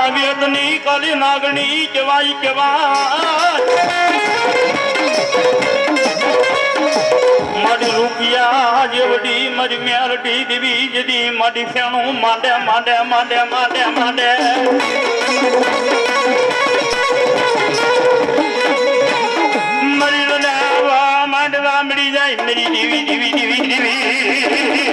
વેદની કાલી નાગણી કેવાય કેવાય મારી રૂપિયા જેવડી મારી મેરડી દેવી જદી મારી ફેણું માંડે માંડે માંડે માંડે માંડે મારી રડાવા માંડવા મળી જાય મારી દેવી દેવી દેવી દેવી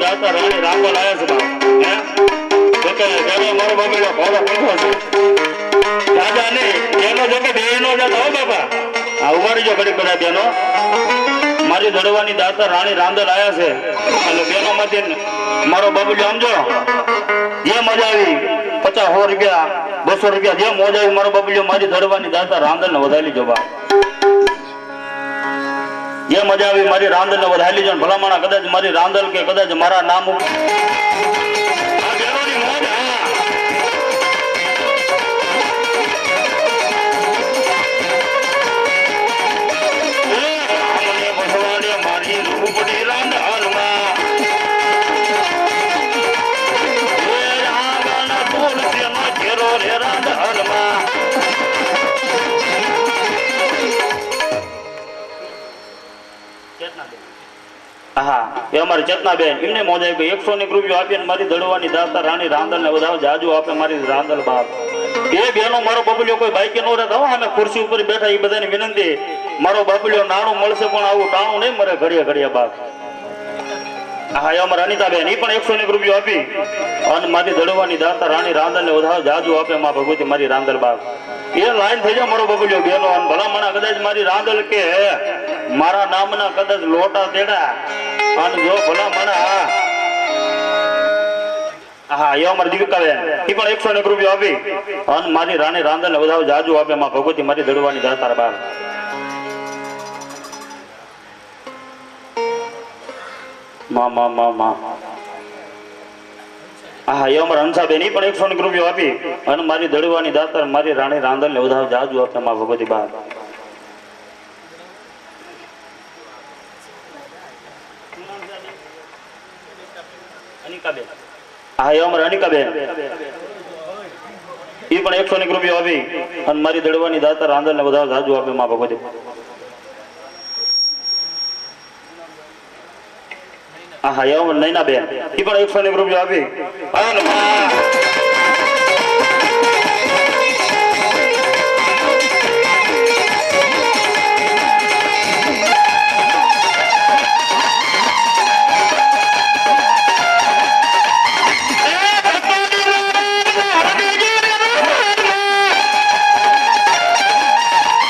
દાતા રાણી રાખવા લાયા છે કે જેનો મારો બાબેલો ભોળો પીઠો છે દાદા ને એનો જો કે બેનો જતો હો બાપા આ ઉમારી જો ઘડી બધા બેનો મારી દડવાની દાતા રાણી રાંદલ આયા છે એટલે બેનો માંથી મારો બાબુલો સમજો એ મજા આવી 50 100 રૂપિયા 200 રૂપિયા જે મોજ આવી મારો બબલ્યો મારી ધડવાની દાતા રાંદલ ને વધારી લેજો બા જે મજા આવી મારી રાંદલ ને વધારી લેજો ભલામણા કદાચ મારી રાંદલ કે કદાચ મારા નામ ઉપર આ બેરોની મોજ મારી રૂપડી રાંદલમાં હા એ અમારી ચેતનાબેન એમને મોજ આવી 101 રૂપિયા આપીને મારી દડવાની દાતા રાણી રાંદલ ને વધાવ જાજુ આપે મારી રાંદલ બાપ એ બેનો મારો બબલ્યો કોઈ બાઈકે નો રહેતા અમે ખુરશી ઉપર બેઠા એ બધાની વિનંતી મારો બબલ્યો નાણું મળશે પણ આવું ટાણું નહીં મરે ઘડિયા ઘડિયા બાપ હા એ અમારા અનિતાબેન એ પણ 101 રૂપિયા આપી અને મારી દડવાની દાતા રાણી રાંદલ ને વધાવ જાજુ આપે માં ભગવતી મારી રાંદલ બાપ એ લાઈન થઈ જાય મારો બબલ્યો બેનો અને ભલામણા કદાચ મારી રાંદલ કે મારા નામના કદાચ લોટા તેડા અને જો ભલામણા હા એ અમારી દીપિકાબેન એ પણ 101 રૂપિયા આપી અને મારી રાણી રાંદલ ને વધાવ જાજુ આપે માં ભગવતી મારી દડવાની દાતા બાપ માં હા એ અમારા હંસાબેન એ પણ 101 રૂપિયા આપી અને મારી દડવાની દાતર મારી રાણી રાંદલ ને વધાવ જાજુ આપે માં ભગવતી બાપ હા એ અમારા અનિકાબેન એ પણ 101 રૂપિયા આપી અને મારી દડવાની દાતર રાંદલ ને વધાવ જાજુ આપે માં ભગવતી હા એ અમારા નૈનાબેન એ પણ 101 રૂપિયા આપી